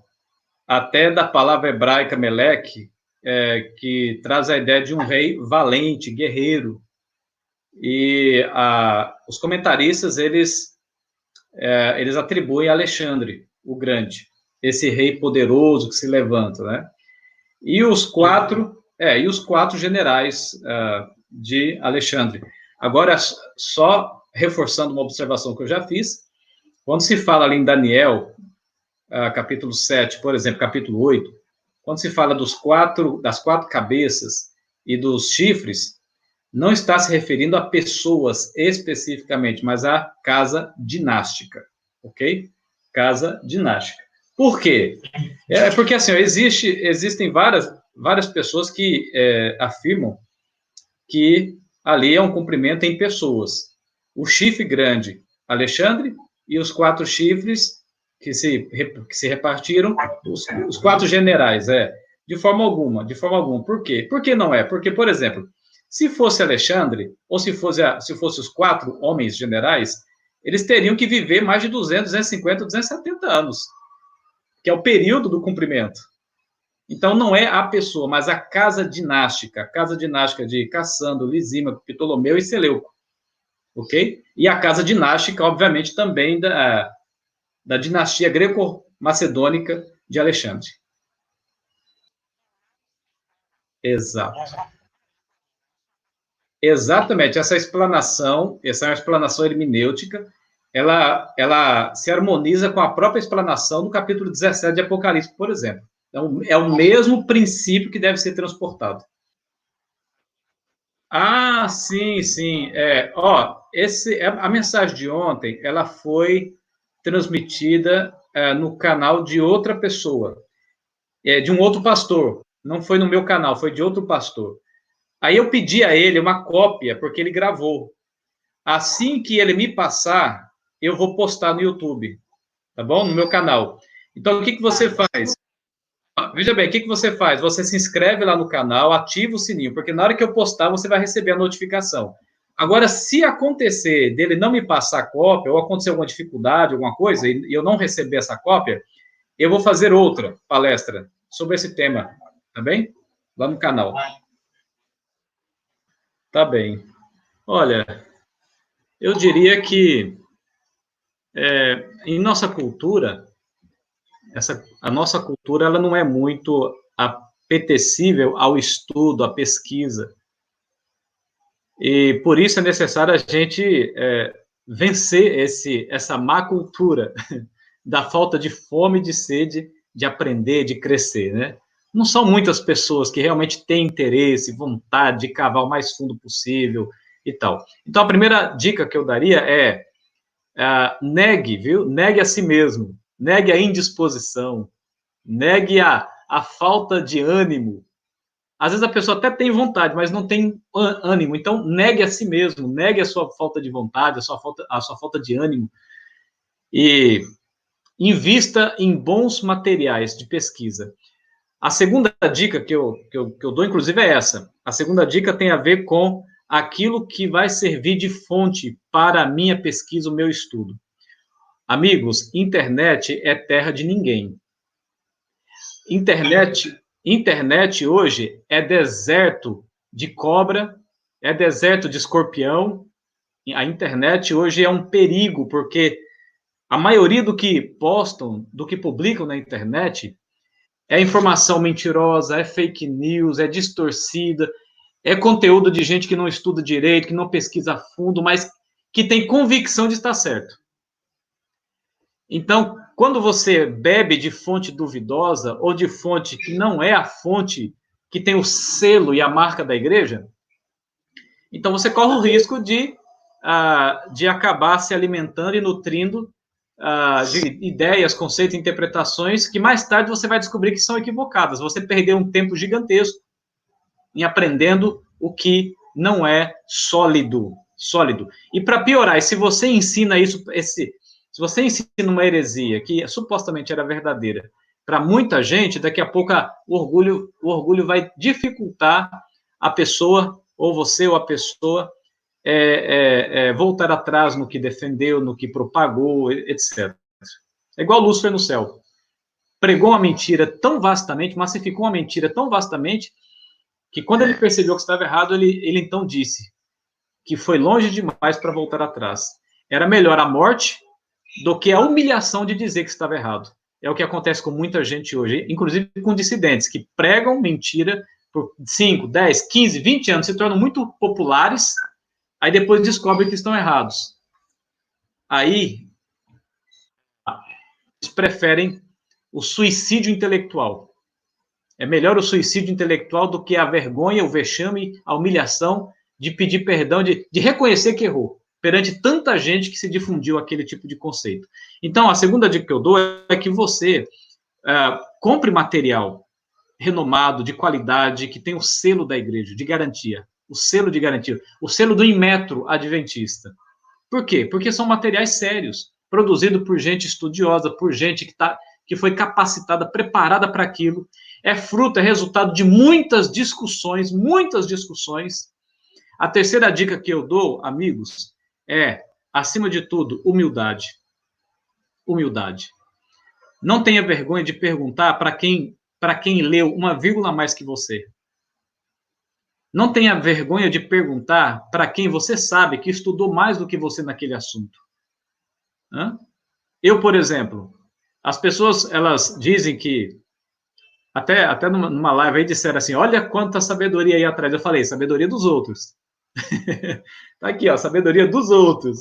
até da palavra hebraica Meleque, que traz a ideia de um rei valente, guerreiro. E os comentaristas, eles atribuem a Alexandre, o Grande, esse rei poderoso que se levanta, né? E os quatro generais de Alexandre. Agora, só reforçando uma observação que eu já fiz, quando se fala ali em Daniel, capítulo 7, por exemplo, capítulo 8, quando se fala das quatro cabeças e dos chifres, não está se referindo a pessoas especificamente, mas a casa dinástica, ok? Casa dinástica. Por quê? Porque, assim, existem várias pessoas que afirmam que ali é um cumprimento em pessoas. O chifre grande, Alexandre, e os quatro chifres que se repartiram, os quatro generais, de forma alguma, de forma alguma. Por quê? Por que não é? Porque, por exemplo, se fosse Alexandre, ou se fosse os quatro homens generais, eles teriam que viver mais de 200, 250, 270 anos, que é o período do cumprimento. Então, não é a pessoa, mas a casa dinástica de Cassandro, Lisímaco, Ptolomeu e Seleuco, ok? E a casa dinástica, obviamente, também da dinastia greco-macedônica de Alexandre. Exato. Exatamente, essa é uma explanação hermenêutica, ela se harmoniza com a própria explanação do capítulo 17 de Apocalipse, por exemplo. Então, é o mesmo princípio que deve ser transportado. Ah, sim, sim. A mensagem de ontem, ela foi transmitida no canal de outra pessoa, de um outro pastor. Não foi no meu canal, foi de outro pastor. Aí eu pedi a ele uma cópia, porque ele gravou. Assim que ele me passar, eu vou postar no YouTube, tá bom? No meu canal. Então, o que você faz? Veja bem, o que você faz? Você se inscreve lá no canal, ativa o sininho, porque na hora que eu postar, você vai receber a notificação. Agora, se acontecer dele não me passar a cópia, ou acontecer alguma dificuldade, alguma coisa, e eu não receber essa cópia, eu vou fazer outra palestra sobre esse tema, tá bem? Lá no canal. Tá bem. Olha, eu diria que em nossa cultura, a nossa cultura ela não é muito apetecível ao estudo, à pesquisa. E por isso é necessário a gente vencer essa má cultura da falta de fome e de sede de aprender, de crescer, né? Não são muitas pessoas que realmente têm interesse, vontade de cavar o mais fundo possível e tal. Então, a primeira dica que eu daria é negue, viu? Negue a si mesmo, negue a indisposição, negue a falta de ânimo. Às vezes a pessoa até tem vontade, mas não tem ânimo. Então, negue a si mesmo, negue a sua falta de vontade, a sua falta de ânimo. E invista em bons materiais de pesquisa. A segunda dica que eu dou, inclusive, é essa. A segunda dica tem a ver com aquilo que vai servir de fonte para a minha pesquisa, o meu estudo. Amigos, internet é terra de ninguém. Internet hoje é deserto de cobra, é deserto de escorpião. A internet hoje é um perigo, porque a maioria do que postam, do que publicam na internet, é informação mentirosa, é fake news, é distorcida, é conteúdo de gente que não estuda direito, que não pesquisa a fundo, mas que tem convicção de estar certo. Então, quando você bebe de fonte duvidosa ou de fonte que não é a fonte que tem o selo e a marca da igreja, então você corre o risco de acabar se alimentando e nutrindo de ideias, conceitos, interpretações que mais tarde você vai descobrir que são equivocadas. Você perdeu um tempo gigantesco em aprendendo o que não é sólido. Sólido. E para piorar, se você ensina isso, se você ensina uma heresia que supostamente era verdadeira para muita gente, daqui a pouco o orgulho vai dificultar a pessoa, ou você ou a pessoa, voltar atrás no que defendeu, no que propagou, etc. É igual Lúcifer no céu. Pregou uma mentira tão vastamente, massificou uma mentira tão vastamente, que quando ele percebeu que estava errado, ele então disse que foi longe demais para voltar atrás. Era melhor a morte do que a humilhação de dizer que estava errado. É o que acontece com muita gente hoje, inclusive com dissidentes, que pregam mentira por 5, 10, 15, 20 anos, se tornam muito populares, aí depois descobrem que estão errados. Aí, eles preferem o suicídio intelectual. É melhor o suicídio intelectual do que a vergonha, o vexame, a humilhação de pedir perdão, de reconhecer que errou, perante tanta gente que se difundiu aquele tipo de conceito. Então, a segunda dica que eu dou é que você compre material renomado, de qualidade, que tem o selo da igreja, de garantia. O selo de garantia. O selo do Inmetro Adventista. Por quê? Porque são materiais sérios, produzidos por gente estudiosa, por gente que foi capacitada, preparada para aquilo. É fruto, é resultado de muitas discussões, muitas discussões. A terceira dica que eu dou, amigos, é, acima de tudo, humildade. Humildade. Não tenha vergonha de perguntar para quem leu uma vírgula a mais que você. Não tenha vergonha de perguntar para quem você sabe que estudou mais do que você naquele assunto. Hã? Eu, por exemplo, as pessoas, elas dizem que, até numa live aí disseram assim, olha quanta sabedoria aí atrás. Eu falei, sabedoria dos outros. Tá aqui, ó, sabedoria dos outros.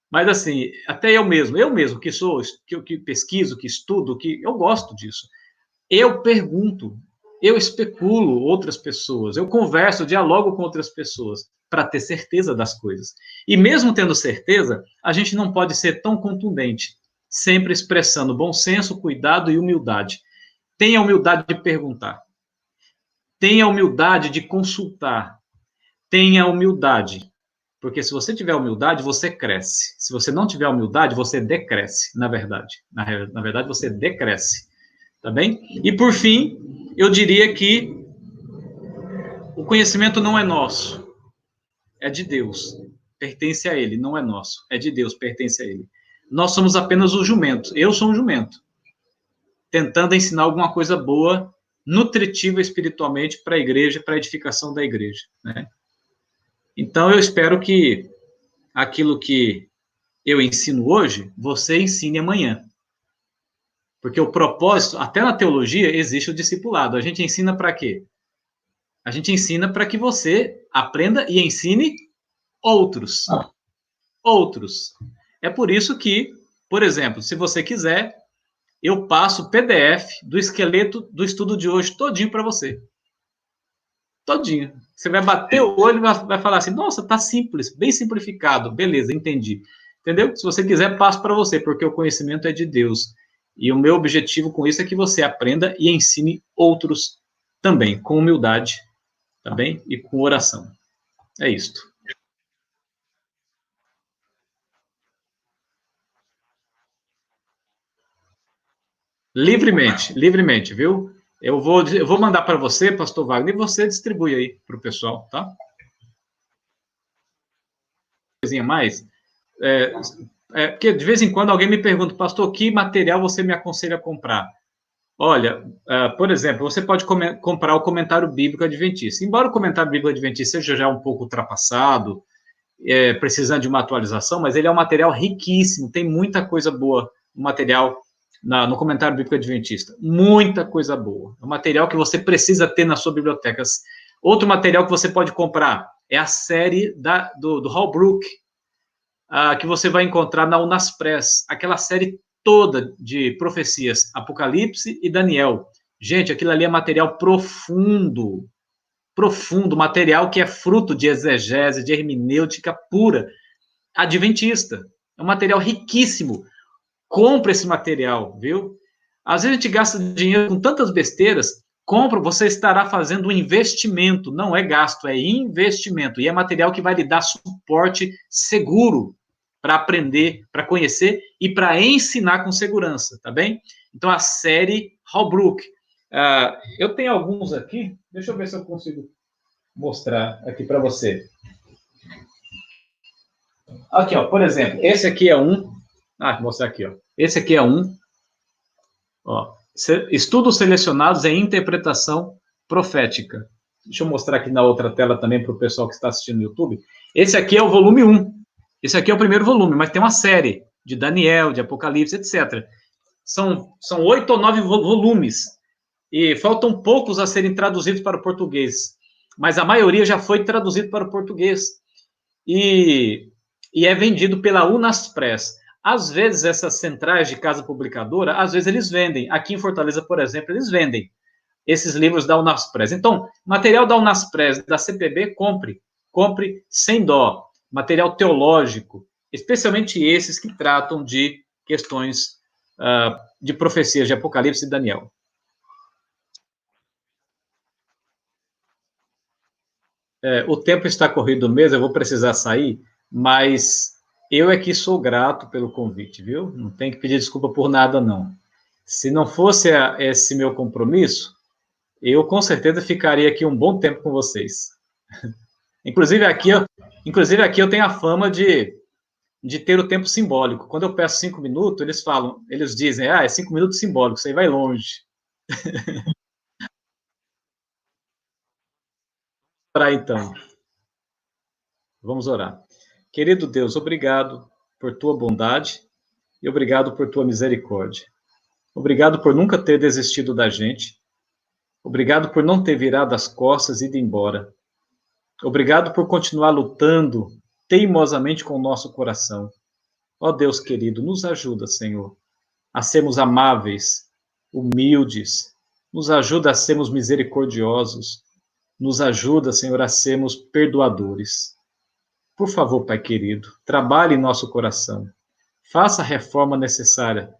Mas assim, até eu mesmo que pesquiso, que estudo, que eu gosto disso. Eu pergunto, eu especulo outras pessoas, eu converso, dialogo com outras pessoas para ter certeza das coisas. E mesmo tendo certeza, a gente não pode ser tão contundente, sempre expressando bom senso, cuidado e humildade. Tenha a humildade de perguntar, tenha a humildade de consultar, tenha a humildade. Porque se você tiver humildade, você cresce. Se você não tiver humildade, você decresce, na verdade. Na verdade, você decresce. Tá bem? E por fim, eu diria que o conhecimento não é nosso, é de Deus. Pertence a Ele, não é nosso. É de Deus, pertence a Ele. Nós somos apenas o jumento. Eu sou um jumento, tentando ensinar alguma coisa boa, nutritiva espiritualmente para a igreja, para a edificação da igreja. Né? Então, eu espero que aquilo que eu ensino hoje, você ensine amanhã. Porque o propósito, até na teologia, existe o discipulado. A gente ensina para quê? A gente ensina para que você aprenda e ensine outros. Outros. É por isso que, por exemplo, se você quiser, eu passo o PDF do esqueleto do estudo de hoje todinho para você. Todinho. Você vai bater o olho e vai falar assim, nossa, tá simples, bem simplificado. Beleza, entendi. Entendeu? Se você quiser, passo para você, porque o conhecimento é de Deus. E o meu objetivo com isso é que você aprenda e ensine outros também, com humildade, tá bem? E com oração. É isto. Livremente, livremente, viu? Eu vou mandar para você, pastor Wagner, e você distribui aí para o pessoal, tá? Coisinha mais. É, porque de vez em quando alguém me pergunta, pastor, que material você me aconselha a comprar? Olha, por exemplo, você pode comprar o comentário bíblico adventista. Embora o comentário bíblico adventista seja já um pouco ultrapassado, precisando de uma atualização, mas ele é um material riquíssimo, tem muita coisa boa no material, no comentário bíblico adventista. Muita coisa boa. É um material que você precisa ter na sua biblioteca. Outro material que você pode comprar é a série do Holbrook, que você vai encontrar na Unaspress, aquela série toda de profecias, Apocalipse e Daniel. Gente, aquilo ali é material profundo, profundo, material que é fruto de exegese, de hermenêutica pura, adventista. É um material riquíssimo. Compre esse material, viu? Às vezes a gente gasta dinheiro com tantas besteiras, compra, você estará fazendo um investimento, não é gasto, é investimento. E é material que vai lhe dar suporte seguro para aprender, para conhecer e para ensinar com segurança, tá bem? Então, a série Holbrook. Eu tenho alguns aqui, deixa eu ver se eu consigo mostrar aqui para você. Aqui, ó, por exemplo, esse aqui é um. Vou mostrar aqui, ó. Esse aqui é um. Ó, estudos selecionados em interpretação profética. Deixa eu mostrar aqui na outra tela também para o pessoal que está assistindo no YouTube. Esse aqui é o volume 1. Esse aqui é o primeiro volume, mas tem uma série de Daniel, de Apocalipse, etc. São 8 ou 9 volumes. E faltam poucos a serem traduzidos para o português. Mas a maioria já foi traduzido para o português. E é vendido pela Unaspress. Às vezes, essas centrais de casa publicadora, às vezes eles vendem. Aqui em Fortaleza, por exemplo, eles vendem esses livros da Unaspress. Então, material da Unaspress, da CPB, compre sem dó. Material teológico, especialmente esses que tratam de questões de profecias de Apocalipse e Daniel. O tempo está corrido mesmo, eu vou precisar sair, mas eu é que sou grato pelo convite, viu? Não tem que pedir desculpa por nada, não. Se não fosse esse meu compromisso, eu com certeza ficaria aqui um bom tempo com vocês. Inclusive aqui eu tenho a fama de ter o tempo simbólico. Quando eu peço 5 minutos, eles dizem, é 5 minutos simbólico, você vai longe. Para então, vamos orar. Querido Deus, obrigado por tua bondade e obrigado por tua misericórdia. Obrigado por nunca ter desistido da gente. Obrigado por não ter virado as costas e ido embora. Obrigado por continuar lutando teimosamente com o nosso coração. Ó Deus querido, nos ajuda, Senhor, a sermos amáveis, humildes. Nos ajuda a sermos misericordiosos. Nos ajuda, Senhor, a sermos perdoadores. Por favor, Pai querido, trabalhe em nosso coração. Faça a reforma necessária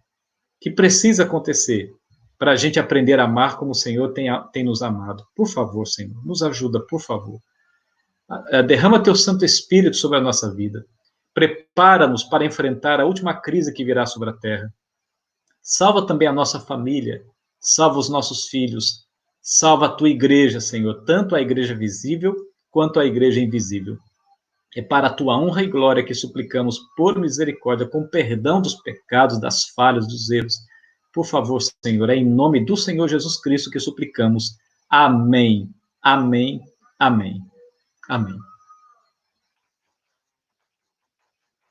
que precisa acontecer para a gente aprender a amar como o Senhor tem nos amado. Por favor, Senhor, nos ajuda, por favor. Derrama teu Santo Espírito sobre a nossa vida. Prepara-nos para enfrentar a última crise que virá sobre a terra. Salva também a nossa família, salva os nossos filhos, salva a tua igreja, Senhor, tanto a igreja visível quanto a igreja invisível. É para a tua honra e glória que suplicamos por misericórdia, com perdão dos pecados, das falhas, dos erros. Por favor, Senhor, é em nome do Senhor Jesus Cristo que suplicamos. Amém, amém, amém, amém.